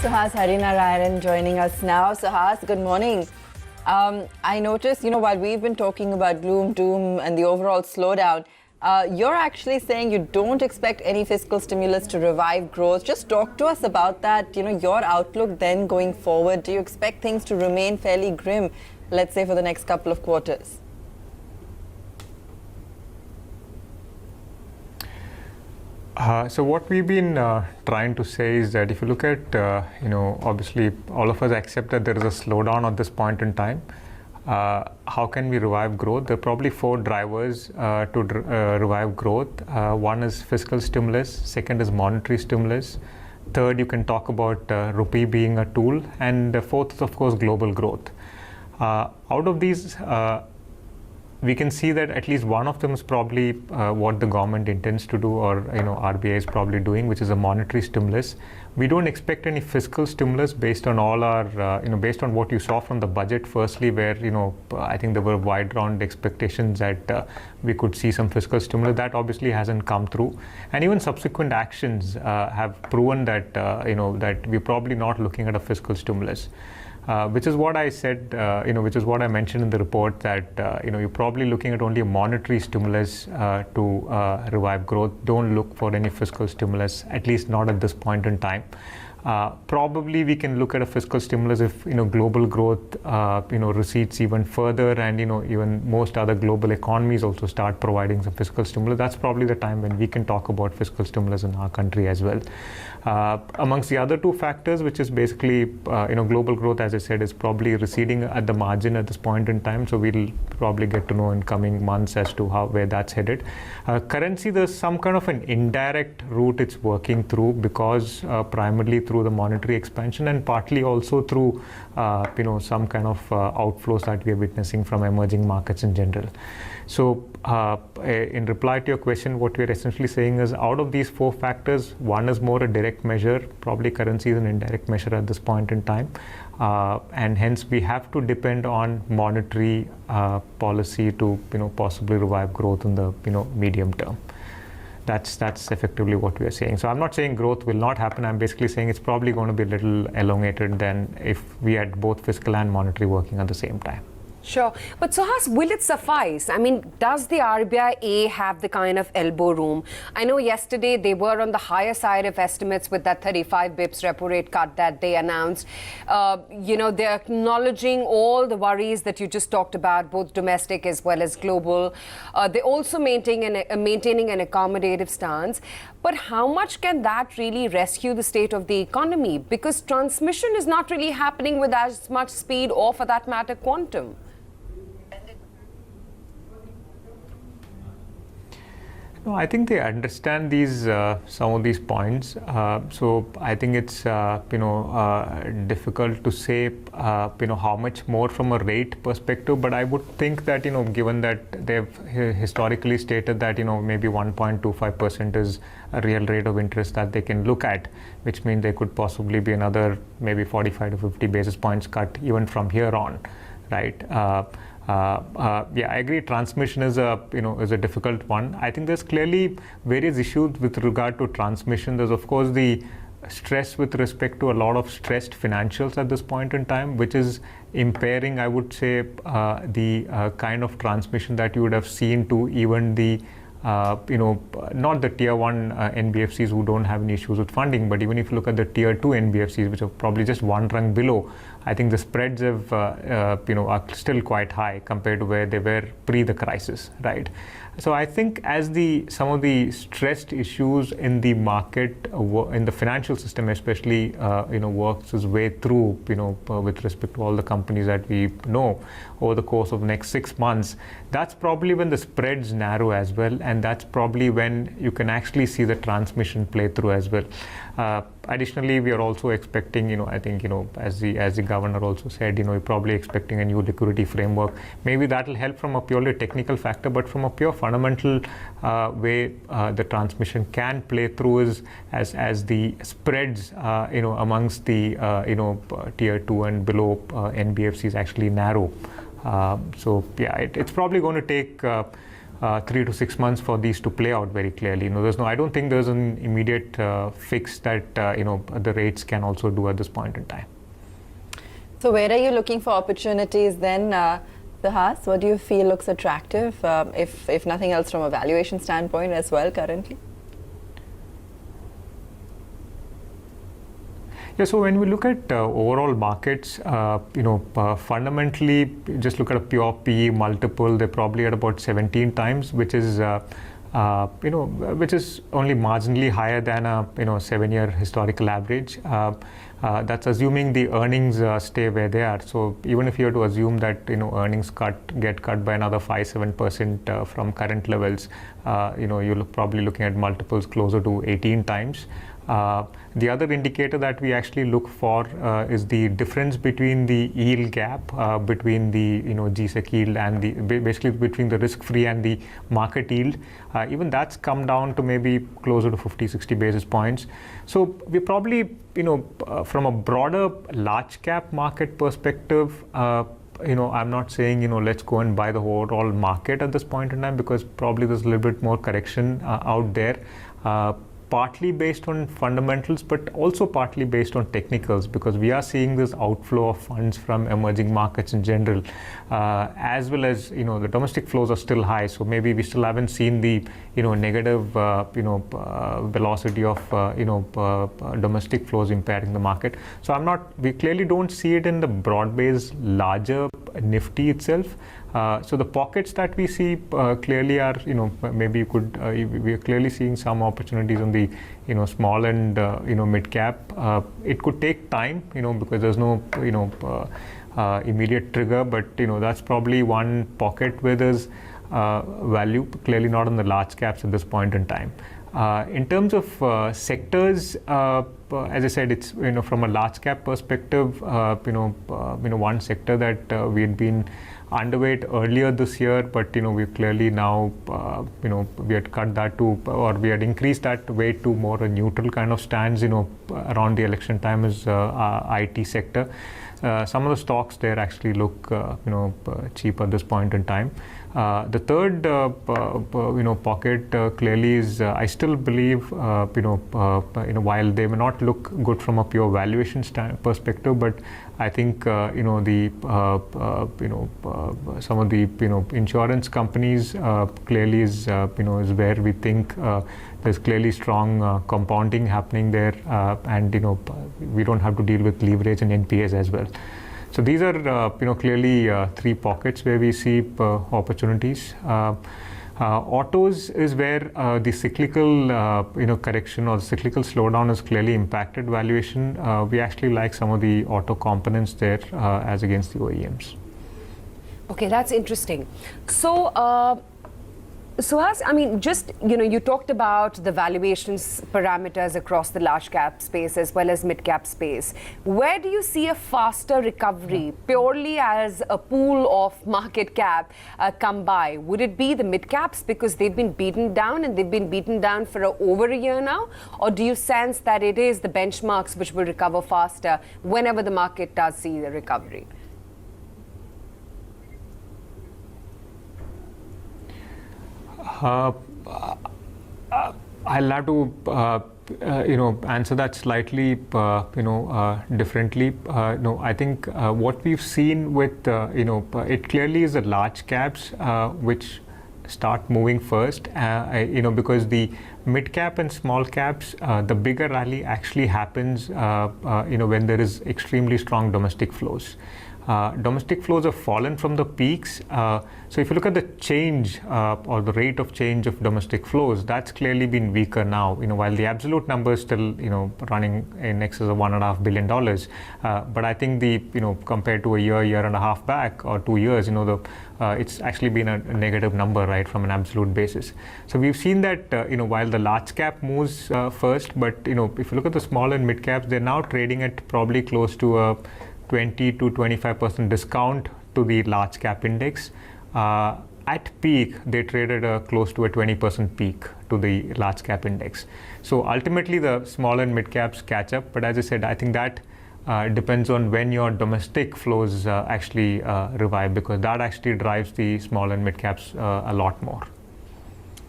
Suhas Harinarayanan joining us now. Suhas, good morning. I noticed, while we've been talking about gloom, doom, and the overall slowdown, you're actually saying you don't expect any fiscal stimulus to revive growth. Just talk to us about that, your outlook then going forward. Do you expect things to remain fairly grim, let's say, for the next couple of quarters? So what we've been trying to say is that if you look at, obviously all of us accept that there is a slowdown at this point in time. How can we revive growth? There are probably four drivers to revive growth. One is fiscal stimulus. Second is monetary stimulus. Third, you can talk about rupee being a tool. And the fourth is, of course, global growth. Out of these, we can see that at least one of them is probably what the government intends to do, or RBI is probably doing, which is a monetary stimulus. We don't expect any fiscal stimulus based on all our, based on what you saw from the budget. Firstly, where I think there were wide round expectations that we could see some fiscal stimulus. That obviously hasn't come through, and even subsequent actions have proven that that we're probably not looking at a fiscal stimulus. Which is what I said, which is what I mentioned in the report, that you're probably looking at only a monetary stimulus to revive growth. Don't look for any fiscal stimulus, at least not at this point in time. Probably we can look at a fiscal stimulus if global growth recedes even further, and even most other global economies also start providing some fiscal stimulus. That's probably the time when we can talk about fiscal stimulus in our country as well. Amongst the other two factors, which is basically global growth, as I said, is probably receding at the margin at this point in time. So we'll probably get to know in coming months as to where that's headed. Currency, there's some kind of an indirect route it's working through, because primarily through the monetary expansion, and partly also through some kind of outflows that we are witnessing from emerging markets in general. So in reply to your question, what we're essentially saying is, out of these four factors, one is more a direct measure. Probably currency is an indirect measure at this point in time, and hence we have to depend on monetary policy to possibly revive growth in the medium term. That's effectively what we are saying. So I'm not saying growth will not happen. I'm basically saying it's probably going to be a little elongated than if we had both fiscal and monetary working at the same time. Sure. But Suhas, will it suffice? I mean, does the RBI have the kind of elbow room? I know yesterday they were on the higher side of estimates with that 35 bips repo rate cut that they announced. They're acknowledging all the worries that you just talked about, both domestic as well as global. They're also maintaining an accommodative stance. But how much can that really rescue the state of the economy? Because transmission is not really happening with as much speed, or for that matter, quantum. No, I think they understand these some of these points. So I think it's difficult to say how much more from a rate perspective. But I would think that given that they've historically stated that maybe 1.25% is a real rate of interest that they can look at, which means there could possibly be another maybe 45 to 50 basis points cut even from here on, right? Yeah, I agree. Transmission is a difficult one. I think there's clearly various issues with regard to transmission. There's of course the stress with respect to a lot of stressed financials at this point in time, which is impairing, I would say, the kind of transmission that you would have seen to even the not the tier 1 NBFCs who don't have any issues with funding, but even if you look at the tier 2 NBFCs, which are probably just one rung below, I think the spreads have, are still quite high compared to where they were pre the crisis, right? So I think as some of the stressed issues in the market, in the financial system especially, works its way through, with respect to all the companies that we know over the course of the next 6 months, that's probably when the spreads narrow as well, and that's probably when you can actually see the transmission play through as well. Additionally, we are also expecting, I think, as the governor also said, we're probably expecting a new liquidity framework. Maybe that will help from a purely technical factor, but from a pure fundamental way, the transmission can play through is as the spreads, amongst the, tier 2 and below NBFCs actually narrow. So yeah, it's probably going to take 3 to 6 months for these to play out very clearly. I don't think there's an immediate fix that the rates can also do at this point in time. So where are you looking for opportunities then, Suhas? What do you feel looks attractive, if nothing else from a valuation standpoint as well currently? Yeah, so when we look at overall markets, fundamentally, just look at a pure PE multiple, they're probably at about 17 times, which is, which is only marginally higher than a 7-year historical average. That's assuming the earnings stay where they are. So even if you were to assume that earnings get cut by another 5-7% from current levels, you're probably looking at multiples closer to 18 times. The other indicator that we actually look for is the difference between the yield gap between the GSEC yield and basically between the risk-free and the market yield. Even that's come down to maybe closer to 50-60 basis points. So we probably from a broader large cap market perspective, I'm not saying let's go and buy the overall market at this point in time, because probably there's a little bit more correction out there. Partly based on fundamentals, but also partly based on technicals, because we are seeing this outflow of funds from emerging markets in general, as well as the domestic flows are still high. So maybe we still haven't seen the negative velocity of domestic flows impairing the market. So we clearly don't see it in the broad-based larger Nifty itself. So the pockets that we see clearly are, maybe we are clearly seeing some opportunities on the, small and, mid cap. It could take time, because there's no, immediate trigger, but, that's probably one pocket where there's value, clearly not on the large caps at this point in time. In terms of sectors, as I said, it's from a large cap perspective, one sector that we had been underweight earlier this year, but we've clearly now we had cut that to, or we had increased that weight to more a neutral kind of stance around the election time, is IT sector. Some of the stocks there actually look cheap at this point in time. The third pocket clearly is I still believe while they may not look good from a pure valuation perspective, but I think the some of the insurance companies clearly is is where we think there's clearly strong compounding happening there, and we don't have to deal with leverage and NPAs as well. So these are clearly three pockets where we see opportunities. Autos is where the cyclical correction or the cyclical slowdown has clearly impacted valuation. We actually like some of the auto components there as against the OEMs. Okay, that's interesting. So, Suhas, I mean, just, you talked about the valuations parameters across the large cap space as well as mid cap space. Where do you see a faster recovery purely as a pool of market cap come by? Would it be the mid caps because they've been beaten down and they've been beaten down for over a year now? Or do you sense that it is the benchmarks which will recover faster whenever the market does see the recovery? I'll have to answer that slightly differently. No, I think what we've seen with it clearly is the large caps which start moving first, because the mid cap and small caps, the bigger rally actually happens when there is extremely strong domestic flows. Domestic flows have fallen from the peaks. So if you look at the change or the rate of change of domestic flows, that's clearly been weaker now. While the absolute number is still running in excess of $1.5 billion, but I think the compared to a year and a half back or 2 years, it's actually been a negative number, right, from an absolute basis. So we've seen that while the large cap moves first, but if you look at the small and mid caps, they're now trading at probably close to a 20 to 25% discount to the large cap index. At peak, they traded close to a 20% peak to the large cap index. So ultimately, the small and mid caps catch up. But as I said, I think that depends on when your domestic flows actually revive, because that actually drives the small and mid caps a lot more.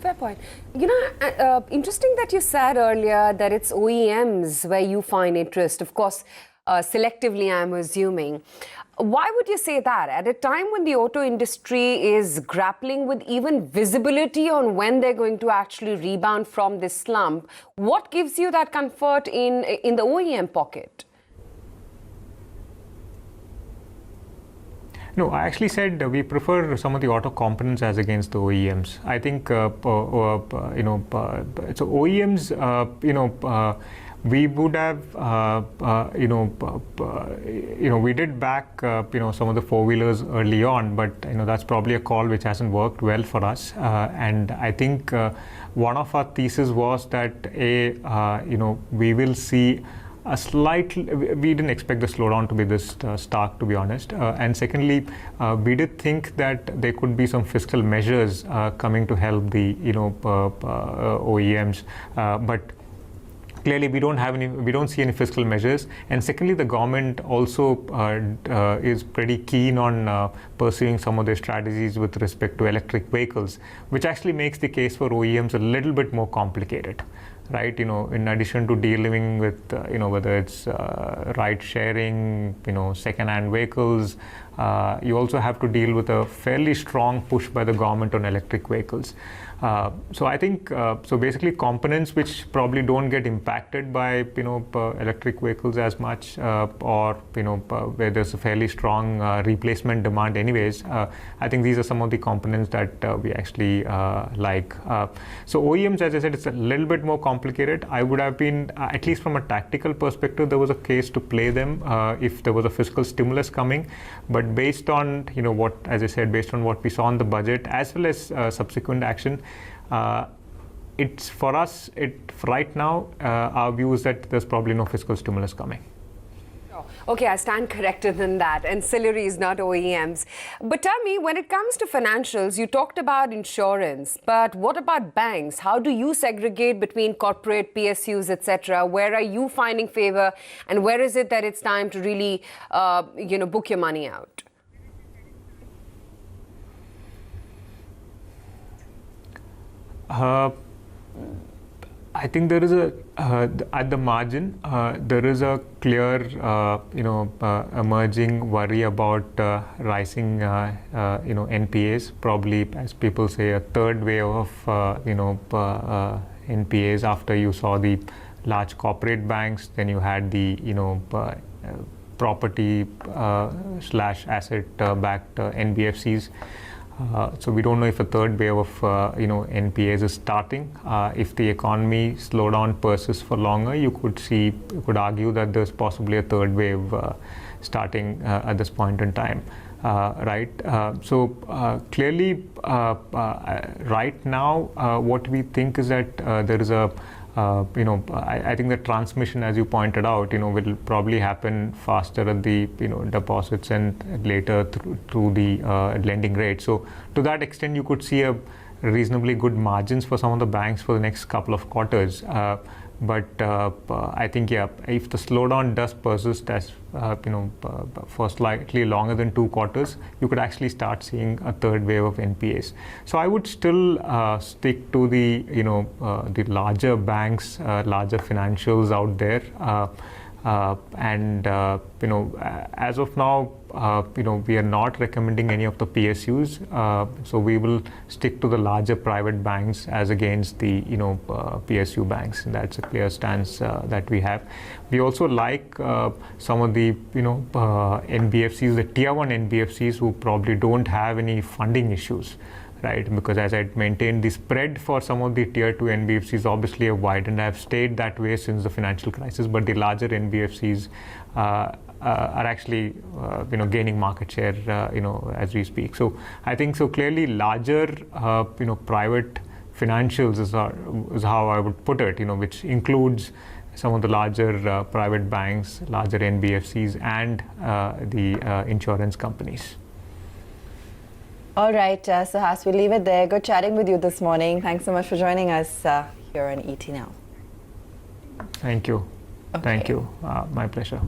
Fair point. Interesting that you said earlier that it's OEMs where you find interest. Of course, selectively, I'm assuming. Why would you say that? At a time when the auto industry is grappling with even visibility on when they're going to actually rebound from this slump, what gives you that comfort in the OEM pocket? No, I actually said we prefer some of the auto components as against the OEMs. I think, so OEMs, we would have, we did back, some of the four-wheelers early on, but, that's probably a call which hasn't worked well for us. And I think one of our thesis was that, we will see a slight, we didn't expect the slowdown to be this stark, to be honest. And secondly, we did think that there could be some fiscal measures coming to help the, OEMs. But clearly, we don't see any fiscal measures. And secondly, the government also is pretty keen on pursuing some of their strategies with respect to electric vehicles, which actually makes the case for OEMs a little bit more complicated. Right, in addition to dealing with, whether it's ride sharing, second-hand vehicles, you also have to deal with a fairly strong push by the government on electric vehicles. So I think, so basically components which probably don't get impacted by, electric vehicles as much, or, where there's a fairly strong replacement demand anyways. I think these are some of the components that we actually like. So OEMs, as I said, it's a little bit more complicated. I would have been, at least from a tactical perspective, there was a case to play them if there was a fiscal stimulus coming. But based on, what, as I said, based on what we saw in the budget, as well as subsequent action, it's for us, right now, our view is that there's probably no fiscal stimulus coming. Okay, I stand corrected in that. Ancillary is not OEMs. But tell me, when it comes to financials, you talked about insurance, but what about banks? How do you segregate between corporate, PSUs, etc.? Where are you finding favor, and where is it that it's time to really, book your money out? I think there is at the margin, there is a clear, emerging worry about rising, NPAs. Probably, as people say, a third wave of, NPAs after you saw the large corporate banks. Then you had the, property slash asset backed NBFCs. So we don't know if a third wave of NPAs is starting. If the economy slowdown persists for longer, you could argue that there's possibly a third wave starting at this point in time. Right. So clearly, right now, what we think is that there is a I think the transmission, as you pointed out, will probably happen faster at the deposits and later through the lending rate. So to that extent, you could see a reasonably good margins for some of the banks for the next couple of quarters. But I think, if the slowdown does persist as for slightly longer than 2 quarters, you could actually start seeing a third wave of NPAs. So I would still stick to the the larger banks, larger financials out there, and as of now, we are not recommending any of the PSUs. So we will stick to the larger private banks as against the PSU banks. That's a clear stance that we have. We also like some of the NBFCs, the tier 1 NBFCs, who probably don't have any funding issues. Right, because as I maintained, the spread for some of the tier 2 NBFCs obviously have widened. Have stayed that way since the financial crisis, but the larger NBFCs are actually gaining market share as we speak. So I think clearly larger private financials is how I would put it, which includes some of the larger private banks, larger NBFCs, and the insurance companies. All right, Suhas, we'll leave it there. Good chatting with you this morning. Thanks so much for joining us here on ET Now. Thank you. Okay. Thank you. My pleasure.